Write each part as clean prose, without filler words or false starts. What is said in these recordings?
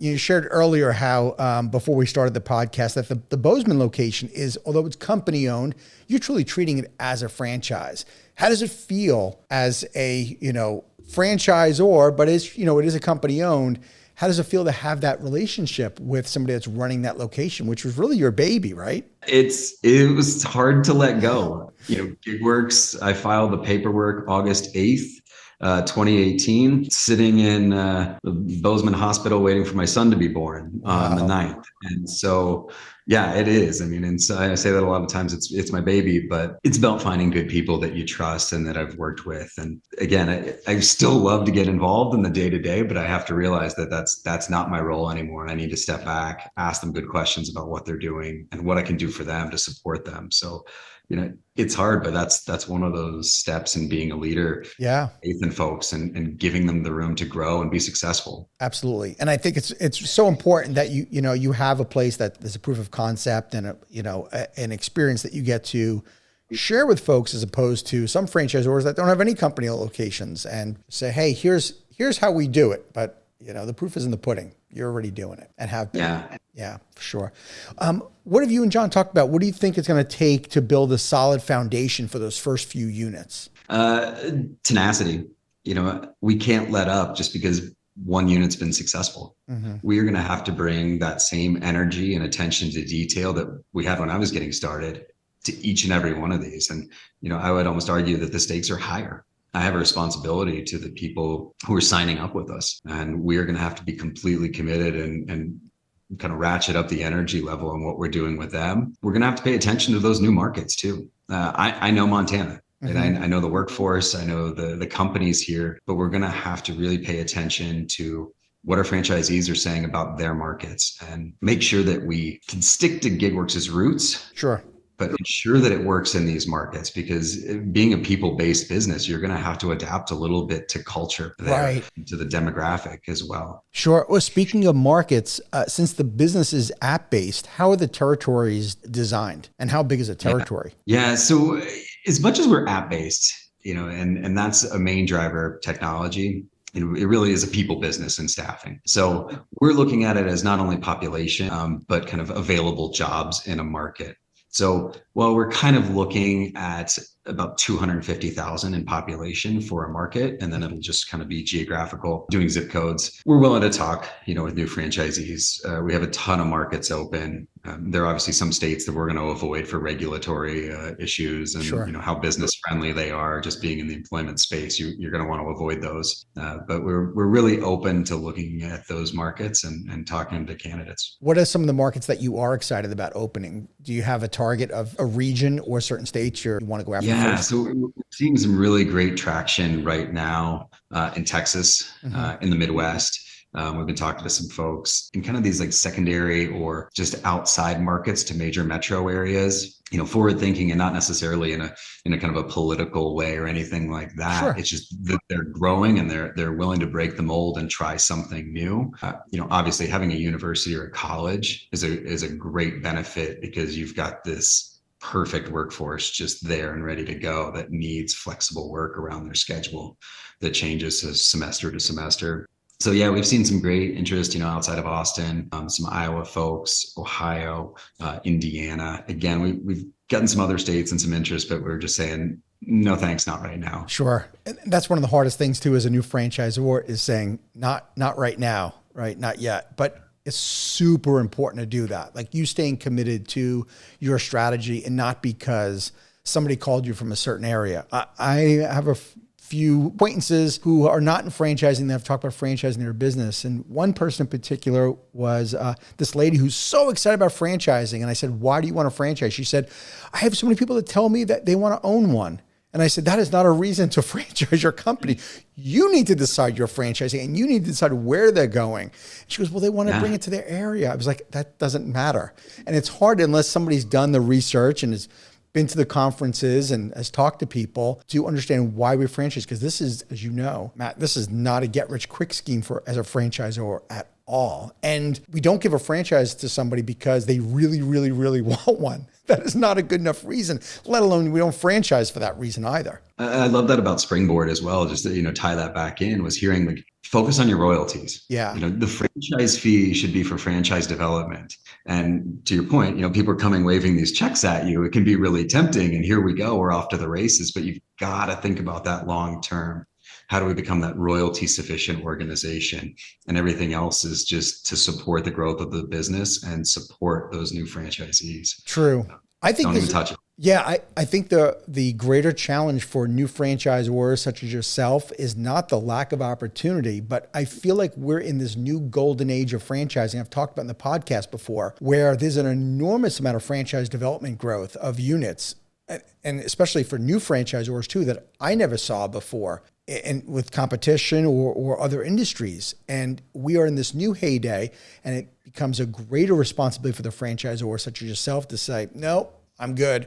You shared earlier how before we started the podcast that the Bozeman location is, although it's company owned, you're truly treating it as a franchise. How does it feel as a franchisor, but it is a company owned? How does it feel to have that relationship with somebody that's running that location, which was really your baby, right? It was hard to let go. Gigworx, I filed the paperwork August 8th. 2018, sitting in the Bozeman Hospital waiting for my son to be born on the Wow. 9th. And so, yeah, it is. I mean, and so I say that a lot of times, it's my baby, but it's about finding good people that you trust and that I've worked with. And again, I still love to get involved in the day to day, but I have to realize that that's not my role anymore. And I need to step back, ask them good questions about what they're doing and what I can do for them to support them. So, it's hard, but that's one of those steps in being a leader, Yeah. faith in folks and giving them the room to grow and be successful. Absolutely. And I think it's so important that you have a place that is a proof of concept and an experience that you get to share with folks, as opposed to some franchisors that don't have any company locations and say, hey, here's how we do it. But the proof is in the pudding. You're already doing it and have been. Yeah. Yeah, for sure. What have you and John talked about? What do you think it's going to take to build a solid foundation for those first few units? Tenacity. We can't let up just because one unit's been successful. Mm-hmm. We are going to have to bring that same energy and attention to detail that we had when I was getting started to each and every one of these. And, I would almost argue that the stakes are higher. I have a responsibility to the people who are signing up with us, and we are going to have to be completely committed and kind of ratchet up the energy level on what we're doing with them. We're going to have to pay attention to those new markets too. I know Montana. Mm-hmm. And I know the workforce, I know the companies here, but we're going to have to really pay attention to what our franchisees are saying about their markets and make sure that we can stick to Gigworx's roots. Sure. But ensure that it works in these markets, because being a people-based business, you're going to have to adapt a little bit to culture there, right, to the demographic as well. Sure. Well, speaking of markets, since the business is app-based, how are the territories designed and how big is a territory? Yeah. So as much as we're app-based, and that's a main driver of technology, it really is a people business and staffing. So we're looking at it as not only population, but kind of available jobs in a market. So while we're kind of looking at about 250,000 in population for a market, and then it'll just kind of be geographical, doing zip codes, we're willing to talk, with new franchisees. We have a ton of markets open. There are obviously some states that we're going to avoid for regulatory issues and sure, how business friendly they are. Just being in the employment space, you're going to want to avoid those. But we're really open to looking at those markets and talking to candidates. What are some of the markets that you are excited about opening? Do you have a target of a region or certain states you want to go after? Yeah, first? so we're seeing some really great traction right now in Texas, in the Midwest. We've been talking to some folks in kind of these like secondary or just outside markets to major metro areas, forward thinking and not necessarily in a kind of a political way or anything like that. Sure. It's just that they're growing and they're willing to break the mold and try something new. Obviously having a university or a college is a great benefit, because you've got this perfect workforce just there and ready to go that needs flexible work around their schedule that changes semester to semester. So yeah, we've seen some great interest, outside of Austin, some Iowa folks, Ohio, Indiana. Again, we've gotten some other states and some interest, but we're just saying, no, thanks, not right now. Sure. And that's one of the hardest things too, as a new franchisor, is saying not right now, right? Not yet, but it's super important to do that. Like you staying committed to your strategy and not because somebody called you from a certain area. I have a few acquaintances who are not in franchising that have talked about franchising their business. And one person in particular was this lady who's so excited about franchising. And I said, why do you want to franchise? She said, I have so many people that tell me that they want to own one. And I said, that is not a reason to franchise your company. You need to decide your franchising and you need to decide where they're going. She goes, well, they want to bring it to their area. I was like, that doesn't matter. And it's hard unless somebody's done the research and has been to the conferences and has talked to people to understand why we franchise. Because this is, as you know, Matt, this is not a get rich quick scheme as a franchisor at all. And we don't give a franchise to somebody because they really, really, really want one. That is not a good enough reason, let alone we don't franchise for that reason either. I love that about Springboard as well. Just to, tie that back in, was hearing like, focus on your royalties. Yeah. The franchise fee should be for franchise development. And to your point, people are coming waving these checks at you. It can be really tempting. And here we go, we're off to the races, but you've got to think about that long term. How do we become that royalty sufficient organization? And everything else is just to support the growth of the business and support those new franchisees. True. I think don't even touch it. Yeah, I think the greater challenge for new franchisors such as yourself is not the lack of opportunity, but I feel like we're in this new golden age of franchising. I've talked about in the podcast before, where there's an enormous amount of franchise development growth of units, and especially for new franchisors too, that I never saw before, and with competition or other industries. And we are in this new heyday, and it becomes a greater responsibility for the franchisor such as yourself to say, no, I'm good.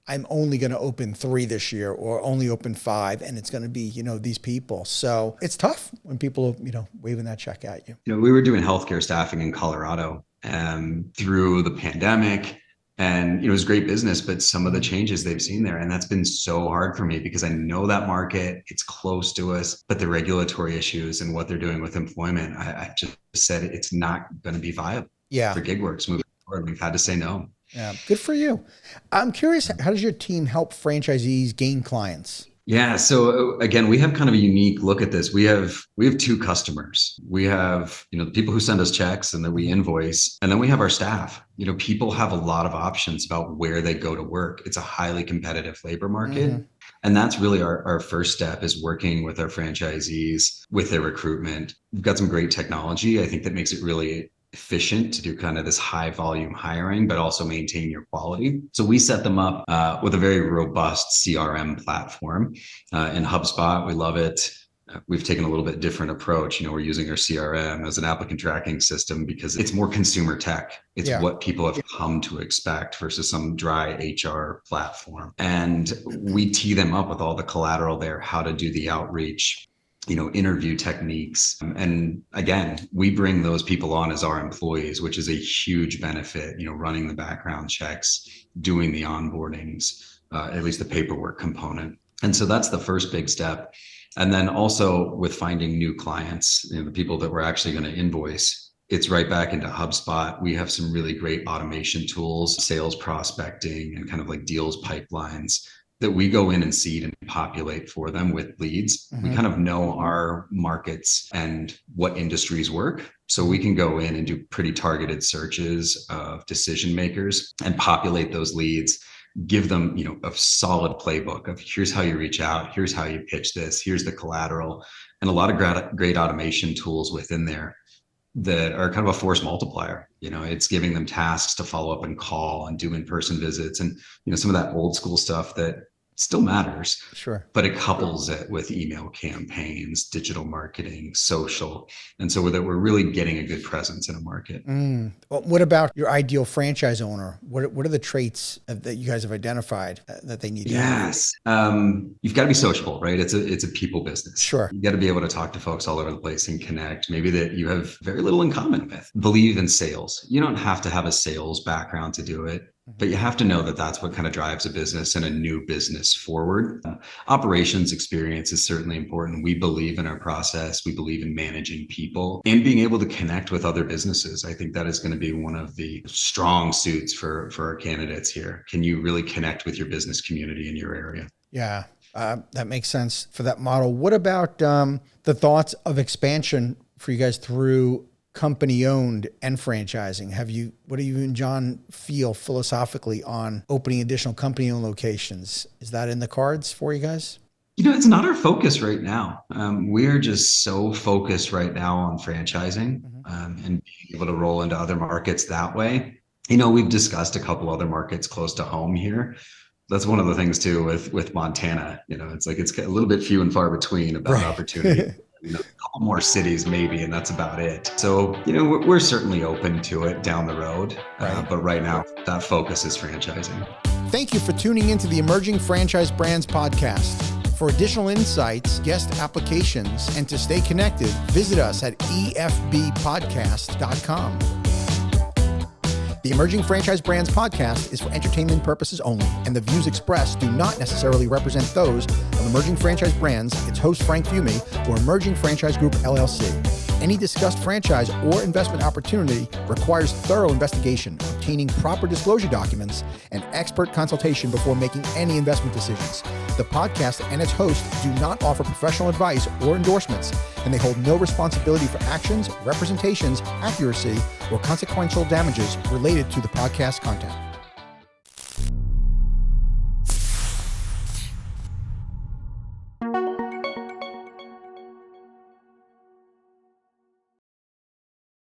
I'm only going to open 3 this year, or only open 5, and it's going to be, these people. So it's tough when people, waving that check at you. We were doing healthcare staffing in Colorado through the pandemic, and it was great business, but some of the changes they've seen there, and that's been so hard for me because I know that market, it's close to us, but the regulatory issues and what they're doing with employment, I just said it's not going to be viable for Gigworx moving forward. We've had to say no. Yeah, good for you. I'm curious, how does your team help franchisees gain clients? Yeah. So again, we have kind of a unique look at this. We have 2 customers. We have, the people who send us checks and then we invoice, and then we have our staff. People have a lot of options about where they go to work. It's a highly competitive labor market. Mm-hmm. And that's really our first step, is working with our franchisees with their recruitment. We've got some great technology, I think, that makes it really efficient to do kind of this high volume hiring, but also maintain your quality. So we set them up with a very robust CRM platform in HubSpot. We love it. We've taken a little bit different approach. We're using our CRM as an applicant tracking system because it's more consumer tech. It's what people have come to expect versus some dry HR platform. And we tee them up with all the collateral there, how to do the outreach, interview techniques. And again, we bring those people on as our employees, which is a huge benefit, running the background checks, doing the onboardings, at least the paperwork component. And so that's the first big step. And then also with finding new clients, the people that we're actually going to invoice, it's right back into HubSpot. We have some really great automation tools, sales prospecting, and kind of like deals pipelines that we go in and seed and populate for them with leads. Mm-hmm. We kind of know our markets and what industries work. So we can go in and do pretty targeted searches of decision makers and populate those leads, give them, a solid playbook of here's how you reach out, here's how you pitch this, here's the collateral, and a lot of great automation tools within there that are kind of a force multiplier. It's giving them tasks to follow up and call and do in-person visits, and some of that old school stuff that still matters. Sure. But it couples it with email campaigns, digital marketing, social. And so that we're really getting a good presence in a market. Well, what about your ideal franchise owner? What are the traits that you guys have identified that they need? Yes. You've got to be sociable, right? It's a people business. Sure. You got to be able to talk to folks all over the place and connect. Maybe that you have very little in common with. Believe in sales. You don't have to have a sales background to do it, but you have to know that that's what kind of drives a business and a new business forward. Operations experience is certainly important. We believe in our process. We believe in managing people and being able to connect with other businesses. I think that is going to be one of the strong suits for our candidates here. Can you really connect with your business community in your area? Yeah, that makes sense for that model. What about the thoughts of expansion for you guys through company owned and franchising? What do you and John feel philosophically on opening additional company owned locations? Is that in the cards for you guys? It's not our focus right now. We're just so focused right now on franchising and being able to roll into other markets that way. We've discussed a couple other markets close to home here. That's one of the things too with Montana. It's like it's a little bit few and far between about opportunity. A couple more cities maybe, and that's about it. So, we're certainly open to it down the road, but right now that focus is franchising. Thank you for tuning into the Emerging Franchise Brands podcast. For additional insights, guest applications, and to stay connected, visit us at efbpodcast.com. The Emerging Franchise Brands podcast is for entertainment purposes only, and the views expressed do not necessarily represent those of Emerging Franchise Brands, its host Frank Fiume, or Emerging Franchise Group LLC. Any discussed franchise or investment opportunity requires thorough investigation, obtaining proper disclosure documents, and expert consultation before making any investment decisions. The podcast and its host do not offer professional advice or endorsements, and they hold no responsibility for actions, representations, accuracy, or consequential damages related to the podcast content.